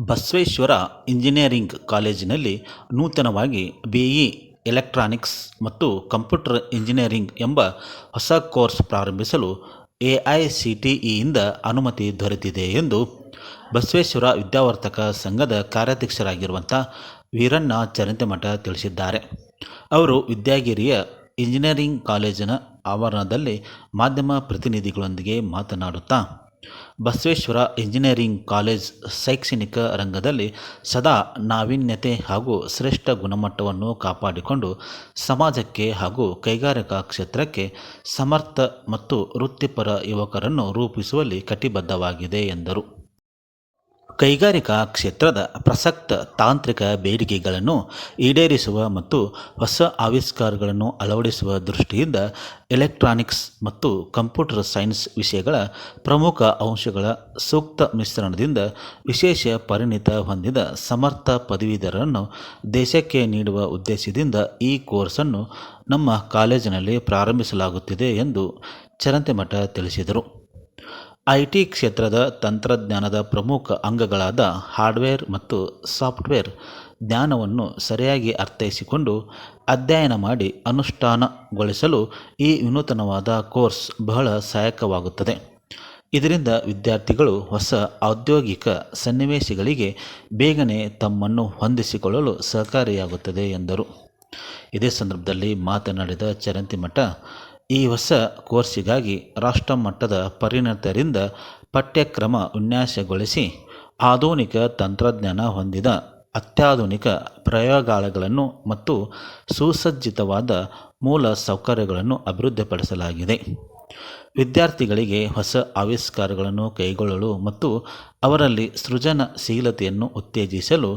Basaveshwara engineering ಕಾಲೇಜಿನಲ್ಲಿ ನೂತನವಾಗಿ BE electronics ಮತ್ತು ಕಂಪ್ಯೂಟರ್ ಇಂಜಿನಿಯರಿಂಗ್ ಎಂಬ ಹೊಸ ಕೋರ್ಸ್ ಪ್ರಾರಂಭಿಸಲು ಎಐಸಿಟಿಇಯಿಂದ ಅನುಮತಿ ದೊರೆತಿದೆ ಎಂದು ಬಸವೇಶ್ವರ ವಿದ್ಯಾವರ್ಧಕ ಸಂಘದ ಕಾರ್ಯಾಧ್ಯಕ್ಷರಾಗಿರುವಂಥ ವೀರಣ್ಣ ಚರಂತಿಮಠ ತಿಳಿಸಿದ್ದಾರೆ. ಅವರು ವಿದ್ಯಾಗಿರಿಯ ಇಂಜಿನಿಯರಿಂಗ್ ಕಾಲೇಜಿನ ಆವರಣದಲ್ಲಿ ಮಾಧ್ಯಮ ಪ್ರತಿನಿಧಿಗಳೊಂದಿಗೆ ಮಾತನಾಡುತ್ತಾ, ಬಸವೇಶ್ವರ ಇಂಜಿನಿಯರಿಂಗ್ ಕಾಲೇಜ್ ಶೈಕ್ಷಣಿಕ ರಂಗದಲ್ಲಿ ಸದಾ ನಾವೀನ್ಯತೆ ಹಾಗೂ ಶ್ರೇಷ್ಠ ಗುಣಮಟ್ಟವನ್ನು ಕಾಪಾಡಿಕೊಂಡು ಸಮಾಜಕ್ಕೆ ಹಾಗೂ ಕೈಗಾರಿಕಾ ಕ್ಷೇತ್ರಕ್ಕೆ ಸಮರ್ಥ ಮತ್ತು ವೃತ್ತಿಪರ ಯುವಕರನ್ನು ರೂಪಿಸುವಲ್ಲಿ ಕಟಿಬದ್ಧವಾಗಿದೆ ಎಂದರು. ಕೈಗಾರಿಕಾ ಕ್ಷೇತ್ರದ ಪ್ರಸಕ್ತ ತಾಂತ್ರಿಕ ಬೇಡಿಕೆಗಳನ್ನು ಈಡೇರಿಸುವ ಮತ್ತು ಹೊಸ ಆವಿಷ್ಕಾರಗಳನ್ನು ಅಳವಡಿಸುವ ದೃಷ್ಟಿಯಿಂದ ಎಲೆಕ್ಟ್ರಾನಿಕ್ಸ್ ಮತ್ತು ಕಂಪ್ಯೂಟರ್ ಸೈನ್ಸ್ ವಿಷಯಗಳ ಪ್ರಮುಖ ಅಂಶಗಳ ಸೂಕ್ತ ಮಿಶ್ರಣದಿಂದ ವಿಶೇಷ ಪರಿಣಿತ ಹೊಂದಿದ ಸಮರ್ಥ ಪದವೀಧರರನ್ನು ದೇಶಕ್ಕೆ ನೀಡುವ ಉದ್ದೇಶದಿಂದ ಈ ಕೋರ್ಸನ್ನು ನಮ್ಮ ಕಾಲೇಜಿನಲ್ಲಿ ಪ್ರಾರಂಭಿಸಲಾಗುತ್ತಿದೆ ಎಂದು ಚರಂತಿಮಠ ತಿಳಿಸಿದರು. ಐಟಿ ಕ್ಷೇತ್ರದ ತಂತ್ರಜ್ಞಾನದ ಪ್ರಮುಖ ಅಂಗಗಳಾದ ಹಾರ್ಡ್ವೇರ್ ಮತ್ತು ಸಾಫ್ಟ್ವೇರ್ ಜ್ಞಾನವನ್ನು ಸರಿಯಾಗಿ ಅರ್ಥೈಸಿಕೊಂಡು ಅಧ್ಯಯನ ಮಾಡಿ ಅನುಷ್ಠಾನಗೊಳಿಸಲು ಈ ವಿನೂತನವಾದ ಕೋರ್ಸ್ ಬಹಳ ಸಹಾಯಕವಾಗುತ್ತದೆ. ಇದರಿಂದ ವಿದ್ಯಾರ್ಥಿಗಳು ಹೊಸ ಔದ್ಯೋಗಿಕ ಸನ್ನಿವೇಶಗಳಿಗೆ ಬೇಗನೆ ತಮ್ಮನ್ನು ಹೊಂದಿಸಿಕೊಳ್ಳಲು ಸಹಕಾರಿಯಾಗುತ್ತದೆ ಎಂದರು. ಇದೇ ಸಂದರ್ಭದಲ್ಲಿ ಮಾತನಾಡಿದ ಚರಂತಿಮಠ, ಈ ಹೊಸ ಕೋರ್ಸಿಗಾಗಿ ರಾಷ್ಟ್ರಮಟ್ಟದ ಪರಿಣತರಿಂದ ಪಠ್ಯಕ್ರಮ ವಿನ್ಯಾಸಗೊಳಿಸಿ ಆಧುನಿಕ ತಂತ್ರಜ್ಞಾನ ಹೊಂದಿದ ಅತ್ಯಾಧುನಿಕ ಪ್ರಯೋಗಾಲಯಗಳನ್ನು ಮತ್ತು ಸುಸಜ್ಜಿತವಾದ ಮೂಲ ಸೌಕರ್ಯಗಳನ್ನು ಅಭಿವೃದ್ಧಿಪಡಿಸಲಾಗಿದೆ. ವಿದ್ಯಾರ್ಥಿಗಳಿಗೆ ಹೊಸ ಆವಿಷ್ಕಾರಗಳನ್ನು ಕೈಗೊಳ್ಳಲು ಮತ್ತು ಅವರಲ್ಲಿ ಸೃಜನಶೀಲತೆಯನ್ನು ಉತ್ತೇಜಿಸಲು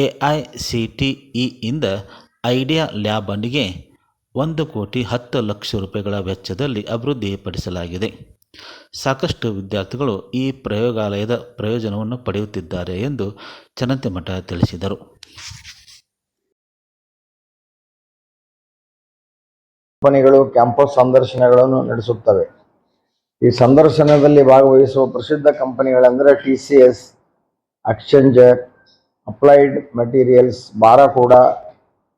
ಎಐಸಿಟಿಇಯಿಂದ ಐಡಿಯಾ ಲ್ಯಾಬ್ಗೆ ₹1,10,00,000 ವೆಚ್ಚದಲ್ಲಿ ಅಭಿವೃದ್ಧಿಪಡಿಸಲಾಗಿದೆ. ಸಾಕಷ್ಟು ವಿದ್ಯಾರ್ಥಿಗಳು ಈ ಪ್ರಯೋಗಾಲಯದ ಪ್ರಯೋಜನವನ್ನು ಪಡೆಯುತ್ತಿದ್ದಾರೆ ಎಂದು ಚರಂತಿಮಠ ತಿಳಿಸಿದರು. ಕಂಪನಿಗಳು ಕ್ಯಾಂಪಸ್ ಸಂದರ್ಶನಗಳನ್ನು ನಡೆಸುತ್ತವೆ. ಈ ಸಂದರ್ಶನದಲ್ಲಿ ಭಾಗವಹಿಸುವ ಪ್ರಸಿದ್ಧ ಕಂಪನಿಗಳೆಂದರೆ TCS, ಅಕ್ಸೆಂಚರ್, ಅಪ್ಲೈಡ್ ಮೆಟೀರಿಯಲ್ಸ್, ಬಾರಾಕೂಡ,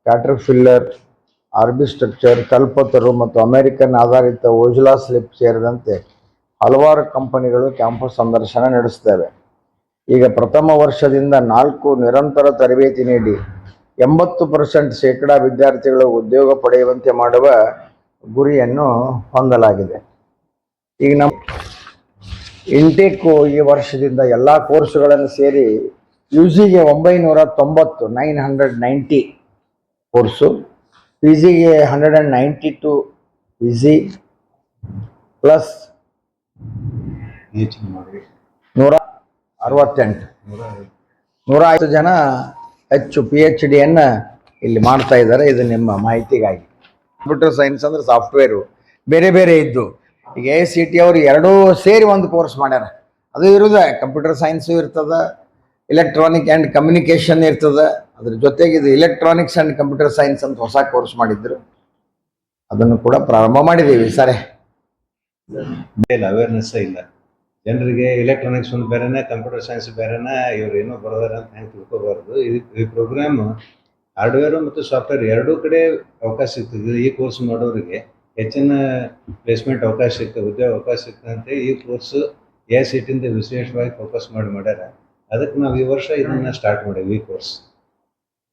ಕ್ಯಾಟರ್ಪಿಲ್ಲರ್, ಆರ್ಬಿಸ್ಟ್ರಕ್ಚರ್, ಕಲ್ಪತರು ಮತ್ತು ಅಮೆರಿಕನ್ ಆಧಾರಿತ ಓಜ್ಲಾ ಸ್ಲಿಪ್ ಸೇರಿದಂತೆ ಹಲವಾರು ಕಂಪನಿಗಳು ಕ್ಯಾಂಪಸ್ ಸಂದರ್ಶನ ನಡೆಸುತ್ತವೆ. ಈಗ ಪ್ರಥಮ ವರ್ಷದಿಂದ 4 ನಿರಂತರ ತರಬೇತಿ ನೀಡಿ 80% ವಿದ್ಯಾರ್ಥಿಗಳು ಉದ್ಯೋಗ ಪಡೆಯುವಂತೆ ಮಾಡುವ ಗುರಿಯನ್ನು ಹೊಂದಲಾಗಿದೆ. ಈಗ ನಮ್ಮ ಇಂಟೇಕು ಈ ವರ್ಷದಿಂದ ಎಲ್ಲ ಕೋರ್ಸುಗಳನ್ನು ಸೇರಿ UGಗೆ 990 ಕೋರ್ಸು, PGಗೆ 192 PG ಪ್ಲಸ್ 168 ಜನ ಹೆಚ್ಚು PhDಯನ್ನು ಇಲ್ಲಿ ಮಾಡ್ತಾ ಇದ್ದಾರೆ. ಇದು ನಿಮ್ಮ ಮಾಹಿತಿಗಾಗಿ. ಕಂಪ್ಯೂಟರ್ ಸೈನ್ಸ್ ಅಂದ್ರೆ ಸಾಫ್ಟ್ವೇರು ಬೇರೆ ಬೇರೆ ಇದ್ದು ಈಗ AICTE ಅವರು ಎರಡೂ ಸೇರಿ ಒಂದು ಕೋರ್ಸ್ ಮಾಡ್ಯಾರ. ಅದು ಇರುವುದೇ ಕಂಪ್ಯೂಟರ್ ಸೈನ್ಸು ಇರ್ತದೆ, ಎಲೆಕ್ಟ್ರಾನಿಕ್ ಆ್ಯಂಡ್ ಕಮ್ಯುನಿಕೇಷನ್ ಇರ್ತದೆ. ಅದ್ರ ಜೊತೆಗೆ ಇದು ಎಲೆಕ್ಟ್ರಾನಿಕ್ಸ್ ಆ್ಯಂಡ್ ಕಂಪ್ಯೂಟರ್ ಸೈನ್ಸ್ ಅಂತ ಹೊಸ ಕೋರ್ಸ್ ಮಾಡಿದ್ರು, ಅದನ್ನು ಕೂಡ ಪ್ರಾರಂಭ ಮಾಡಿದ್ದೀವಿ. ಸರಿ, ಅವೇರ್ನೆಸ್ ಇಲ್ಲ ಜನರಿಗೆ. ಎಲೆಕ್ಟ್ರಾನಿಕ್ಸ್ ಒಂದು ಬೇರೆನೇ, ಕಂಪ್ಯೂಟರ್ ಸೈನ್ಸ್ ಬೇರೆನೇ, ಇವ್ರು ಏನೋ ಬರೋದಾರ ಅಂತ ಹೆಂಗೆ ತಿಳ್ಕೊಬಾರ್ದು. ಈ ಪ್ರೋಗ್ರಾಮ್ ಹಾರ್ಡ್ವೇರು ಮತ್ತು ಸಾಫ್ಟ್ವೇರ್ ಎರಡೂ ಕಡೆ ಅವಕಾಶ ಸಿಗ್ತದೆ. ಈ ಕೋರ್ಸ್ ಮಾಡೋರಿಗೆ ಹೆಚ್ಚಿನ ಪ್ಲೇಸ್ಮೆಂಟ್ ಅವಕಾಶ ಸಿಗ್ತದೆ, ಉದ್ಯೋಗ ಅವಕಾಶ ಸಿಗ್ತದೆ ಅಂತ ಈ ಕೋರ್ಸ್ AICTEಯಿಂದ ವಿಶೇಷವಾಗಿ ಫೋಕಸ್ ಮಾಡಿದ್ದಾರೆ. ಅದಕ್ಕೆ ನಾವು ಈ ವರ್ಷ ಇದನ್ನು ಸ್ಟಾರ್ಟ್ ಮಾಡೀವಿ. ಈ ಕೋರ್ಸ್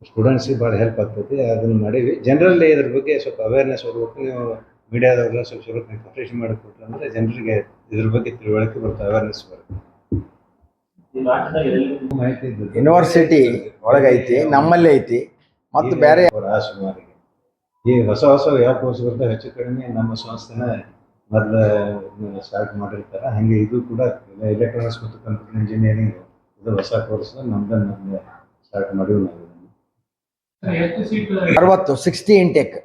ಸ್ಟೂಡೆಂಟ್ಸಿಗೆ ಭಾಳ ಹೆಲ್ಪ್ ಆಗ್ತೈತಿ, ಅದನ್ನು ಮಾಡೀವಿ. ಜನರಲ್ಲಿ ಇದ್ರ ಬಗ್ಗೆ ಸ್ವಲ್ಪ ಅವೇರ್ನೆಸ್ ಬರ್ಬೇಕು. ನೀವು ಮೀಡಿಯಾದವ್ರನ್ನ ಸ್ವಲ್ಪ ಇನ್ಫಾರ್ಮೇಷನ್ ಮಾಡಿಕೊಟ್ರೆ ಅಂದರೆ ಜನರಿಗೆ ಇದ್ರ ಬಗ್ಗೆ ತಿಳುವಳಿಕೆ ಬರುತ್ತೆ, ಅವೇರ್ನೆಸ್ ಬರುತ್ತೆ. ಮಾಹಿತಿ ಯೂನಿವರ್ಸಿಟಿ ಒಳಗೈತಿ, ನಮ್ಮಲ್ಲೇ ಐತಿ ಮತ್ತು ಬೇರೆ ಸುಮಾರಿಗೆ ಈ ಹೊಸ ಯಾವ ಕೋರ್ಸ್ ಬರ್ತವೆ ಹೆಚ್ಚು ಕಡಿಮೆ ನಮ್ಮ ಸಂಸ್ಥೆನ ಮೊದಲು ಸ್ಟಾರ್ಟ್ ಮಾಡಿರ್ತಾರೆ. ಹಾಗೆ ಇದು ಕೂಡ ಎಲೆಕ್ಟ್ರಾನಿಕ್ಸ್ ಮತ್ತು ಕಂಪ್ಯೂಟರ್ ಇಂಜಿನಿಯರಿಂಗ್ ಇದು ಹೊಸ ಕೋರ್ಸ್ ನಮ್ದು ಸ್ಟಾರ್ಟ್ ಮಾಡಿವಿ ನಾವು. 60 ಇಂಟೇಕ್